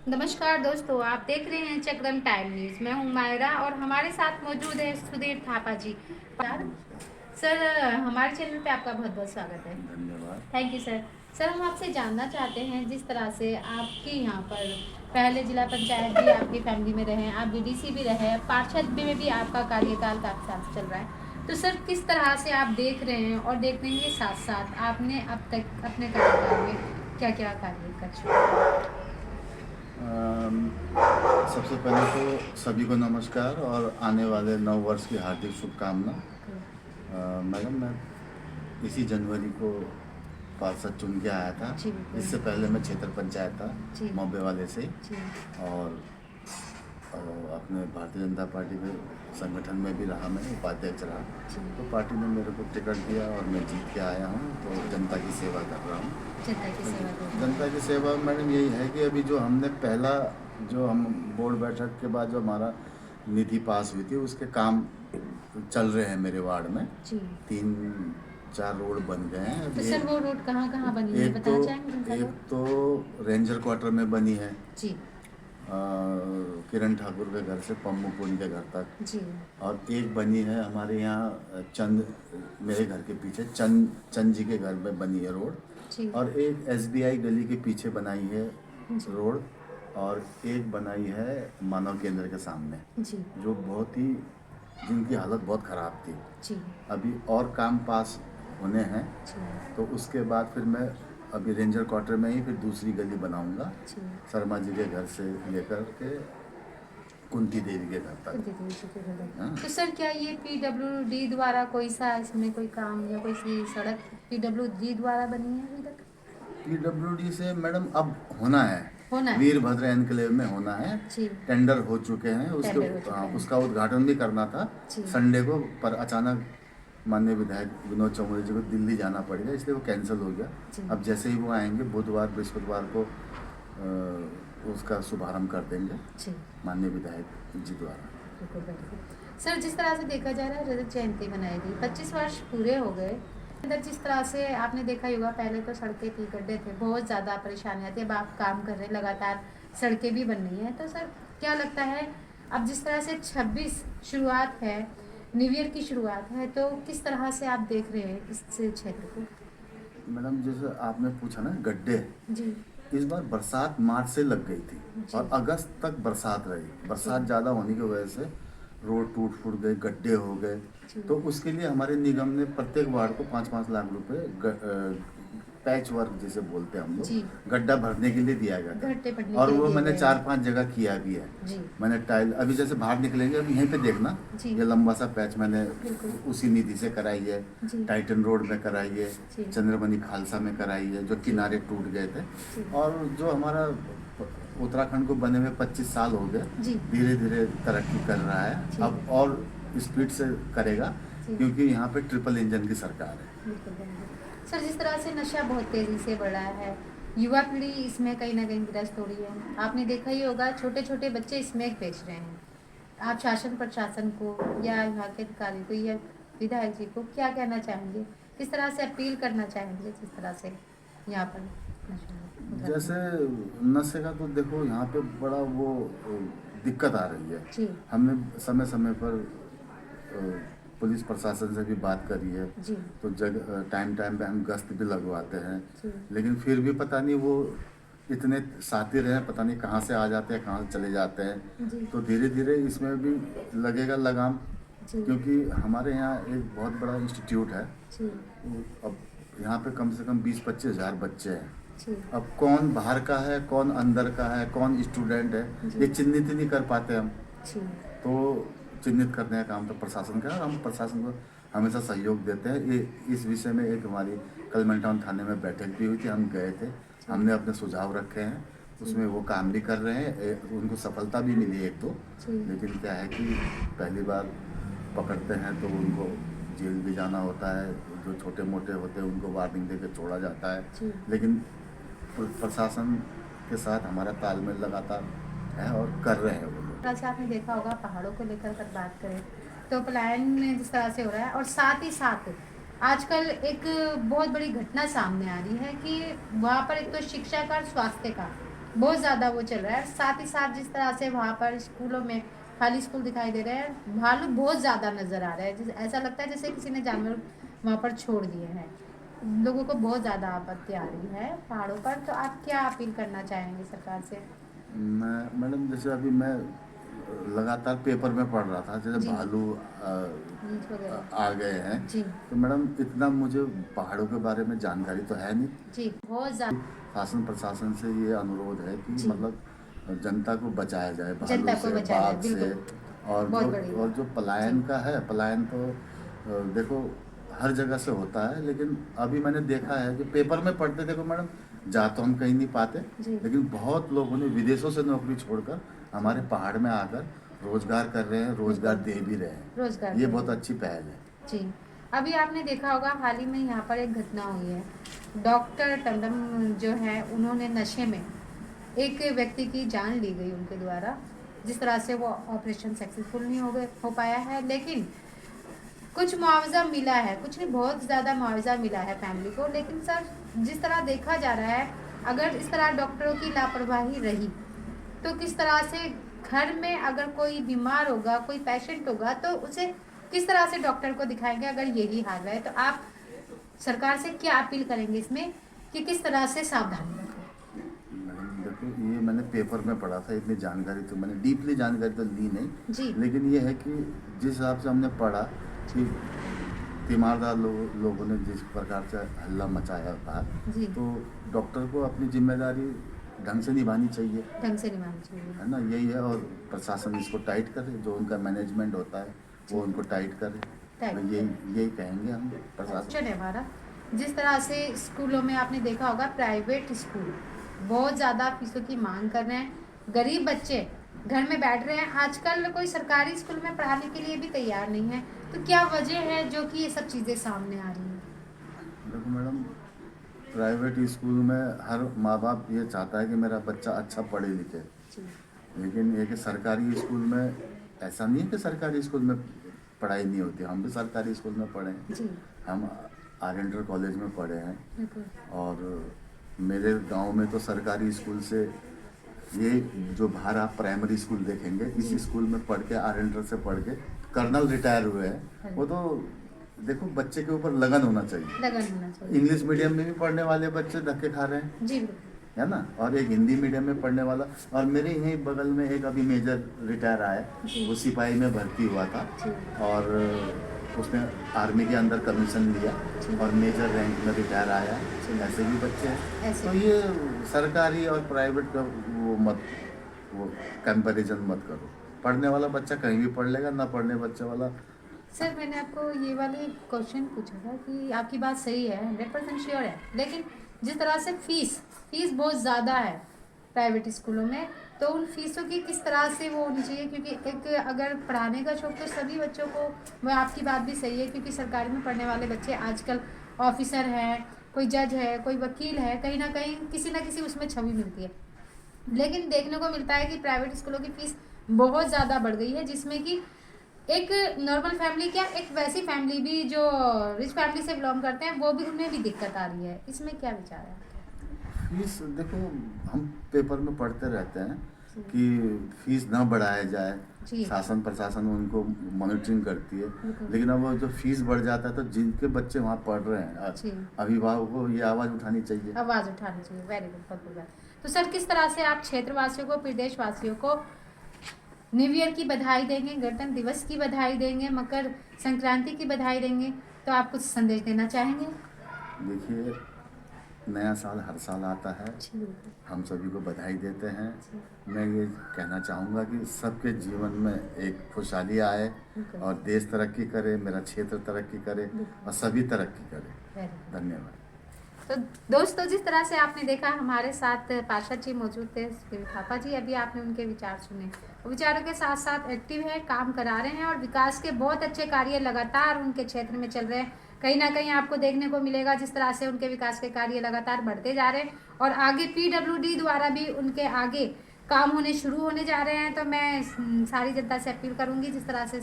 नमस्कार दोस्तों, आप देख रहे हैं चक्रम टाइम न्यूज़। मैं हूं मायरा और हमारे साथ मौजूद है सुधीर थापा जी। नमस्कार। सर, हमारे चैनल पे आपका बहुत बहुत स्वागत है। धन्यवाद। Thank you sir. सर, हम आपसे जानना चाहते हैं, जिस तरह से आपके यहाँ पर पहले जिला पंचायत भी आपकी फैमिली में रहे, आप बीडीसी भी रहे, पार्षद में भी आपका कार्यकाल काफ़ी साल चल रहा है, तो सर किस तरह से आप देख रहे हैं और देखने के साथ साथ आपने अब तक अपने कार्यकाल में क्या क्या कार्य कर चुके हैं? अम, सबसे पहले तो सभी को नमस्कार और आने वाले नव वर्ष की हार्दिक शुभकामना। मैडम, मैं इसी जनवरी को पार्षद चुन के आया था। जी बिल्कुल। इससे पहले मैं क्षेत्र पंचायत था जी मौबे वाले से, जी और अपने भारतीय जनता पार्टी के संगठन में भी रहा, मैं उपाध्यक्ष रहा। जी। तो पार्टी ने मेरे को टिकट दिया और मैं जीत के आया हूँ, तो जनता की सेवा कर रहा हूँ। जनता की सेवा करते हैं। जनता की सेवा मैडम यही है कि अभी जो हमने पहला जो हम बोर्ड बैठक के बाद जो हमारा नीति पास हुई थी, उसके काम चल रहे हैं मेरे वार्ड में। जी। 3-4 रोड बन गए हैं तो अभी। सर वो रोड कहाँ कहाँ बनी है, बताना चाहेंगे जनता एक को? तो रेंजर क्वार्टर में बनी है, जी किरण ठाकुर के घर से पम्मू पुन के घर तक। जी और एक बनी है हमारे यहाँ चंद, मेरे घर के पीछे चंद जी के घर में बनी है रोड। जी और एक एसबीआई गली के पीछे बनाई है जी रोड। और एक बनाई है मानव केंद्र के सामने, जी जो बहुत ही, जिनकी हालत बहुत ख़राब थी। जी अभी और काम पास होने हैं, जी तो उसके बाद फिर मैं अभी रेंजर क्वार्टर में ही फिर दूसरी गली बनाऊंगा, जी। शर्मा जी के घर से लेकर के कुंती देवी के घर तो तक। दे दीजिए फिर हमें। हाँ। तो सर क्या ये पीडब्ल्यूडी द्वारा कोई सा इसमें कोई काम या कोई सी सड़क पीडब्ल्यूडी द्वारा बनी है अभी तक? पीडब्ल्यूडी से मैडम अब होना है, होना है। वीरभद्र एनक्लेव में होना है। जी। टेंडर हो चुके हैं उसके। टेंडर हो चुका है। उसका उद्घाटन भी करना था जी संडे को, पर अचानक माननीय विधायक विनोद चौमरी जी को दिल्ली जाना पड़ेगा, इसलिए वो कैंसिल हो गया। जी अब जैसे ही वो आएंगे बुधवार बृहस्पतिवार को उसका शुभारंभ कर देंगे जी। माननीय विधायक जी द्वारा। बिल्कुल बिल्कुल। सर, जिस तरह से देखा जा रहा है, रजत जयंती मनाई गई, 25 वर्ष पूरे हो गए। अंदर जिस तरह से आपने देखा ही होगा, पहले तो सड़कें थी, गड्ढे थे, बहुत ज़्यादा परेशानियाँ थी। अब आप काम कर रहे हैं, लगातार सड़कें भी बन रही हैं, तो सर क्या लगता है, अब जिस तरह से 26 शुरुआत है, न्यू ईयर की शुरुआत है, तो किस तरह से आप देख रहे हैं इस क्षेत्र को? मैडम, जैसे आपने पूछा ना गड्ढे, जी इस बार बरसात मार्च से लग गई थी जी और अगस्त तक बरसात रही। बरसात जी ज़्यादा होने की वजह से रोड टूट फूट गए, गड्ढे हो गए। जी तो उसके लिए हमारे निगम ने प्रत्येक वार्ड को 5-5 लाख रुपए पैच वर्क जिसे बोलते हैं हम जी। लोग, गड्ढा भरने के लिए दिया गया घट्टे था। पड़ने और के वो लिए मैंने गए हैं। 4-5 जगह किया भी है। जी मैंने टाइल, अभी जैसे बाहर निकलेंगे अभी यहीं पे देखना, जी ये लंबा सा पैच मैंने बिल्कुल। उसी निधि से कराई है। जी टाइटन रोड में कराई है, जी चंद्रमणि खालसा में कराई है, जो किनारे टूट गए थे। जी और जो हमारा उत्तराखंड को बने हुए 25 साल हो गए, जी धीरे धीरे तरक्की कर रहा है। जी। अब और स्पीड से करेगा, जी। क्योंकि यहाँ पे ट्रिपल इंजन की सरकार है। बिल्कुल बिल्कुल। सर, जिस तरह से नशा बहुत तेज़ी से बढ़ रहा है, युवा पीढ़ी इसमें कहीं ना कहीं ग्रस्त हो रही है। आपने देखा ही होगा, छोटे छोटे बच्चे स्मैक बेच रहे हैं। आप शासन प्रशासन को या यहाँ के अधिकारी को या विधायक जी को क्या कहना चाहेंगे, किस तरह से अपील करना चाहेंगे, जिस तरह से यहाँ पर नशा जैसे नशे का तो देखो यहाँ पे बड़ा वो दिक्कत आ रही है। जी हमने समय समय पर पुलिस प्रशासन से भी बात करी है, जी तो टाइम टाइम पे हम गश्त भी लगवाते हैं। जी लेकिन फिर भी पता नहीं वो इतने साथी रहे, पता नहीं कहाँ से आ जाते हैं, कहाँ से चले जाते हैं। जी तो धीरे धीरे इसमें भी लगेगा लगाम, जी क्योंकि हमारे यहाँ एक बहुत बड़ा इंस्टीट्यूट है। जी अब यहाँ पे कम से कम 20-25 हज़ार बच्चे हैं। जी अब कौन बाहर का है, कौन अंदर का है, कौन स्टूडेंट है, ये चिन्हित ही नहीं कर पाते हम। जी तो चिन्हित करने का काम तो प्रशासन का है, और हम प्रशासन को हमेशा सहयोग देते हैं। ये इस विषय में एक हमारी कल मेलटाउन थाने में बैठक भी हुई थी, हम गए थे, हमने अपने सुझाव रखे हैं, उसमें वो काम भी कर रहे हैं। उनको सफलता भी मिली एक दो, जी लेकिन क्या है कि पहली बार पकड़ते हैं तो उनको जेल भी जाना होता है। जो छोटे मोटे होते हैं उनको वार्निंग दे के छोड़ा जाता है। जी। लेकिन प्रशासन के साथ हमारा तालमेल लगातार है और कर रहे हैं वो लोग। जैसे आपने देखा होगा, पहाड़ों को लेकर अगर बात करें तो पलायन जिस तरह से हो रहा है, और साथ ही साथ आजकल एक बहुत बड़ी घटना सामने आ रही है कि वहाँ पर एक तो शिक्षा का और स्वास्थ्य का बहुत ज़्यादा वो चल रहा है। साथ ही साथ जिस तरह से वहाँ पर स्कूलों में खाली स्कूल दिखाई दे रहे हैं, भालू बहुत ज़्यादा नज़र आ रहा है, जैसे ऐसा लगता है जैसे किसी ने जानवर वहाँ पर छोड़ दिए हैं। लोगों को बहुत ज़्यादा आपत्ति आ रही है पहाड़ों पर, तो आप क्या अपील करना चाहेंगे सरकार से? मैं मैडम, जैसे अभी मैं लगातार पेपर में पढ़ रहा था, जैसे जी। भालू नीच वगैरह। आ गए हैं। जी। तो मैडम, इतना मुझे पहाड़ों के बारे में जानकारी तो है नहीं। जी बहुत ज़्यादा। शासन प्रशासन से ये अनुरोध है कि जी। मतलब जनता को बचाया जाए जनता भालू को से, बचाया जाए, बाघ से। बिल्कुल। और बहुत बड़ी बात। जो पलायन जी। का है, पलायन तो देखो हर जगह से होता है, लेकिन अभी मैंने देखा है कि पेपर में पढ़ते, देखो मैडम, जा तो हम कहीं नहीं पाते, जी। लेकिन बहुत लोगों ने विदेशों से नौकरी छोड़कर हमारे पहाड़ में आकर रोजगार कर रहे हैं, रोजगार दे भी रहे हैं। रोजगार ये दे बहुत रहे हैं। अच्छी पहल है। जी। अभी आपने देखा होगा हाल ही में यहाँ पर एक घटना हुई है। डॉक्टर टंडन जो है उन्होंने नशे में एक व्यक्ति की जान ली गई उनके द्वारा। जिस तरह से वो ऑपरेशन सक्सेसफुल नहीं हो पाया है, लेकिन कुछ मुआवजा मिला है, कुछ नहीं बहुत ज़्यादा मुआवजा मिला है फैमिली को। लेकिन सर जिस तरह देखा जा रहा है, अगर इस तरह डॉक्टरों की लापरवाही रही तो किस तरह से घर में अगर कोई बीमार होगा, कोई पेशेंट होगा, तो उसे किस तरह से डॉक्टर को दिखाएंगे अगर यही हाल है। तो आप सरकार से क्या अपील करेंगे इसमें कि किस तरह से सावधानी रखें? मैडम देखो, ये मैंने पेपर में पढ़ा था, इतनी जानकारी तो मैंने डीपली जानकारी तो ली नहीं। जी। लेकिन ये है कि जिस हिसाब से हमने पढ़ा कि तीमारदार लोगों ने जिस प्रकार से हल्ला मचाया था, जी। तो डॉक्टर को अपनी जिम्मेदारी ढंग से निभानी चाहिए, ढंग से निभानी चाहिए। है ना, यही है। और प्रशासन इसको टाइट करे, जो उनका मैनेजमेंट होता है वो उनको टाइट करे। टाइट मैं यही कहेंगे हम प्रशासन। चलिए हमारा जिस तरह से स्कूलों में आपने देखा होगा, प्राइवेट स्कूल बहुत ज़्यादा फीसों की मांग कर रहे हैं, गरीब बच्चे घर में बैठ रहे हैं। आजकल कोई सरकारी स्कूल में पढ़ाने के लिए भी तैयार नहीं है। तो क्या वजह है जो कि ये सब चीज़ें सामने आ रही हैं? देखो मैडम, प्राइवेट स्कूल में हर माँ बाप ये चाहता है कि मेरा बच्चा अच्छा पढ़े लिखे। जी। लेकिन ये कि सरकारी स्कूल में ऐसा नहीं है कि सरकारी स्कूल में पढ़ाई नहीं होती। हम भी सरकारी स्कूल में पढ़े हैं। जी। हम आर कॉलेज में पढ़े हैं। बिल्कुल। और मेरे गांव में तो सरकारी स्कूल से, ये जो बाहर आप प्राइमरी स्कूल देखेंगे, इस स्कूल में पढ़ के, आर से पढ़ के कर्नल रिटायर हुए हैं। वो तो देखो, बच्चे के ऊपर लगन होना चाहिए। लगन होना चाहिए। इंग्लिश मीडियम में भी पढ़ने वाले बच्चे धक्के खा रहे हैं, जी बिल्कुल। है ना, और एक हिंदी मीडियम में पढ़ने वाला। और मेरे यहीं बगल में एक अभी मेजर रिटायर आया, जी। वो सिपाही में भर्ती हुआ था। जी। और उसने आर्मी के अंदर कमीशन लिया जी। और मेजर रैंक में रिटायर आया। जी। ऐसे भी बच्चे हैं। ऐसे तो ये सरकारी और प्राइवेट का वो कंपैरिजन मत करो। पढ़ने वाला बच्चा कहीं भी पढ़ लेगा, ना पढ़ने बच्चे वाला। सर मैंने आपको ये वाले क्वेश्चन पूछा था कि आपकी बात सही है, 100% श्योर है, लेकिन जिस तरह से फीस बहुत ज़्यादा है प्राइवेट स्कूलों में, तो उन फीसों की किस तरह से वो होनी चाहिए? क्योंकि एक अगर पढ़ाने का शौक तो सभी बच्चों को, वह आपकी बात भी सही है, क्योंकि सरकारी में पढ़ने वाले बच्चे आजकल ऑफिसर हैं, कोई जज है, कोई वकील है, कहीं ना कहीं किसी ना किसी उसमें छवि मिलती है। लेकिन देखने को मिलता है कि प्राइवेट स्कूलों की फीस बहुत ज़्यादा बढ़ गई है, जिसमें कि एक नॉर्मल फैमिली क्या, एक वैसी फैमिली भी जो रिच फैमिली से बिलोंग करते हैं, वो भी, उन्हें भी दिक्कत आ रही है। इसमें क्या विचार है आपके? फीस देखो, हम पेपर में पढ़ते रहते हैं जी। कि फीस ना बढ़ाया जाए। जी। शासन प्रशासन उनको मॉनिटरिंग करती है। बिल्कुल। लेकिन अब वो जो फीस बढ़ जाता है, तो जिनके बच्चे वहाँ पढ़ रहे हैं, जी। अभिभावकों को ये आवाज़ उठानी चाहिए। आवाज़ उठानी चाहिए। वेरी गुड, बहुत गुड। तो सर किस तरह से आप क्षेत्रवासियों को, प्रदेशवासियों को न्यू ईयर की बधाई देंगे, गणतंत्र दिवस की बधाई देंगे, मकर संक्रांति की बधाई देंगे, तो आप कुछ संदेश देना चाहेंगे? देखिए, नया साल हर साल आता है, जी। हम सभी को बधाई देते हैं। जी। मैं ये कहना चाहूँगा कि सबके जीवन में एक खुशहाली आए बिल्कुल। और देश तरक्की करे, मेरा क्षेत्र तरक्की करे और सभी तरक्की करे। Very good. धन्यवाद। तो दोस्तों, जिस तरह से आपने देखा, हमारे साथ पार्षद जी मौजूद थे, थापा जी, अभी आपने उनके विचार सुने। वो विचारों के साथ साथ एक्टिव है, काम करा रहे हैं और विकास के बहुत अच्छे कार्य लगातार उनके क्षेत्र में चल रहे हैं। कहीं ना कहीं आपको देखने को मिलेगा जिस तरह से उनके विकास के कार्य लगातार बढ़ते जा रहे हैं और आगे PWD द्वारा भी उनके आगे काम होने शुरू होने जा रहे हैं। तो मैं सारी जनता से अपील करूँगी, जिस तरह से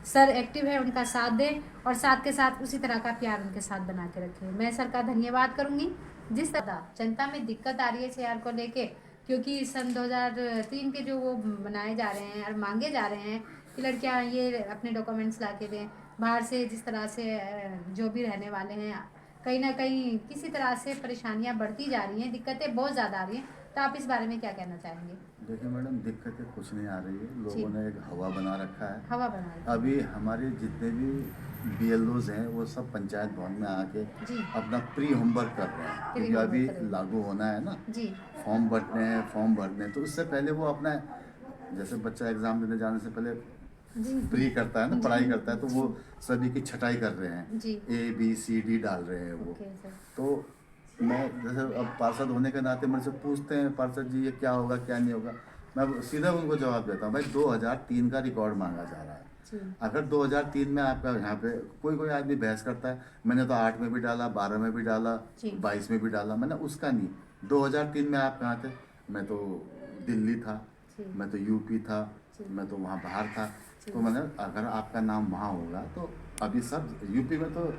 सर एक्टिव है, उनका साथ दें और साथ के साथ उसी तरह का प्यार उनके साथ बना के रखें। मैं सर का धन्यवाद करूंगी। जिस तरह जनता में दिक्कत आ रही है CR को लेके, क्योंकि सन 2003 के जो वो बनाए जा रहे हैं और मांगे जा रहे हैं कि लड़कियां ये अपने डॉक्यूमेंट्स ला के दें, बाहर से जिस तरह से जो भी रहने वाले हैं कहीं ना कहीं किसी तरह से परेशानियां बढ़ती जा रही हैं, दिक्कतें बहुत ज़्यादा आ रही हैं। तो आप इस बारे में क्या कहना चाहेंगे? देखिए मैडम, दिक्कतें कुछ नहीं आ रही है, जी। लोगों ने एक हवा बना रखा है। हवा बना रही अभी हमारे जितने भी BLOs हैं वो सब पंचायत भवन में आके जी। अपना प्री होमवर्क कर रहे हैं, प्री क्योंकि अभी होमवर्क कर रहे हैं। लागू होना है ना, जी फॉर्म भरने हैं, तो उससे पहले वो अपना, जैसे बच्चा एग्ज़ाम देने जाने से पहले जी प्री करता है ना, जी, पढ़ाई करता है, तो जी। वो सभी की छटाई कर रहे हैं, जी। ABCD डाल रहे हैं वो। Okay sir. तो मैं जैसे अब पार्षद होने के नाते मेरे से पूछते हैं, पार्षद जी ये क्या होगा क्या नहीं होगा, मैं सीधा उनको जवाब देता हूँ, भाई 2003 का रिकॉर्ड मांगा जा रहा है। जी अगर 2003 में आपका यहाँ पे कोई आदमी बहस करता है, मैंने तो 8 में भी डाला, 12 में भी डाला, जी। 22 में भी डाला, मैंने उसका नहीं। 2003 में आप कहाँ थे? मैं तो दिल्ली था, जी। मैं तो यूपी था, जी। मैं तो वहाँ बाहर था। जी। तो मैंने, अगर आपका नाम वहाँ होगा तो अभी सब यूपी में तो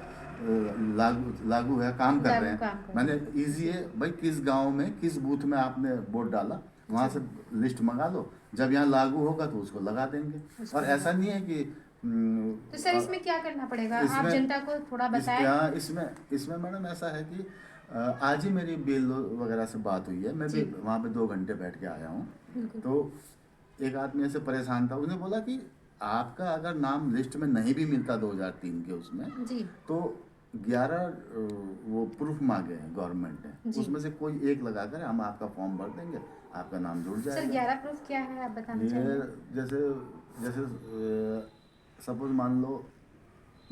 लागू है, काम कर रहे काम हैं। कर मैंने रहे हैं। ईजी है भाई, किस गांव में किस बूथ में आपने वोट डाला, वहाँ से लिस्ट मंगा लो, जब यहाँ लागू होगा तो उसको लगा देंगे। उसको और ऐसा नहीं है कि तो सर इसमें क्या करना पड़ेगा? आप इसमें जनता को थोड़ा बताएं। इसमें मैडम ऐसा है कि आज ही मेरी BLO वगैरह से बात हुई है, मैं भी जी। वहाँ पे 2 घंटे बैठ के आया हूँ। बिल्कुल। तो एक आदमी ऐसे परेशान था, उसने बोला कि आपका अगर नाम लिस्ट में नहीं भी मिलता 2003 के उसमें, जी तो 11 वो प्रूफ मांगे हैं गवर्नमेंट ने, जी। उसमें से कोई एक लगाकर हम आपका फॉर्म भर देंगे, आपका नाम जुड़ सर जाएगा। 11 प्रूफ क्या है, आप बताना ये चाहेंगे? जैसे जैसे सपोज मान लो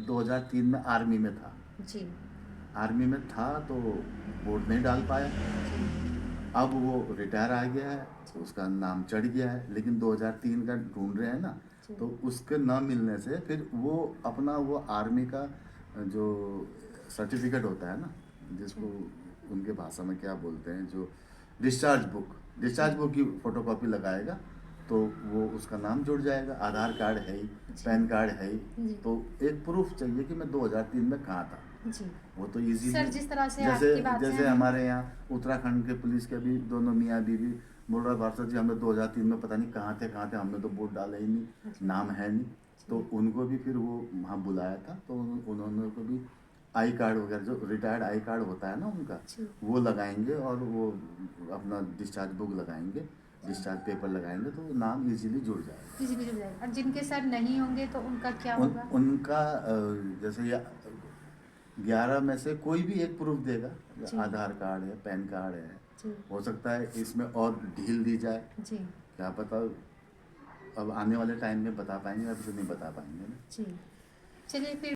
2003 में आर्मी में था, जी आर्मी में था तो वोट नहीं डाल पाया, जी अब वो रिटायर आ गया है, उसका नाम चढ़ गया है, लेकिन 2003 का ढूंढ रहे हैं ना, जी। तो उसके न मिलने से फिर वो अपना वो आर्मी का जो सर्टिफिकेट होता है ना, जिसको उनके भाषा में क्या बोलते हैं, जो डिस्चार्ज बुक की फोटोकॉपी लगाएगा तो वो उसका नाम जुड़ जाएगा। आधार कार्ड है ही, पैन कार्ड है ही, जी। तो एक प्रूफ चाहिए कि मैं 2003 में कहाँ था। जी वो तो इजी सर जिस तरह से जैसे आपकी बात जैसे हमारे यहाँ उत्तराखंड के पुलिस के भी दोनों मियाँ बीवी बोल रहा, पार्षद जी हमने 2003 में पता नहीं कहाँ थे, हमने तो वोट डाला ही नहीं, नाम है नहीं। तो उनको भी फिर वो वहाँ बुलाया था, तो उन्होंने को भी आई कार्ड वगैरह, जो रिटायर्ड आई कार्ड होता है ना उनका, जी। वो लगाएंगे और वो अपना डिस्चार्ज बुक लगाएंगे, डिस्चार्ज पेपर लगाएंगे, तो नाम इजीली जुड़ जाएगा। किसी भी जुड़ जाएगा। और जिनके सर नहीं होंगे तो उनका क्या होगा? उनका जैसे 11 में से कोई भी एक प्रूफ देगा, जी। आधार कार्ड है, पैन कार्ड है, जी हो सकता है इसमें और ढील दी जाए, जी क्या पता, अब आने वाले टाइम में बता पाएंगे, अभी तो नहीं बता पाएंगे ना। जी। चलिए फिर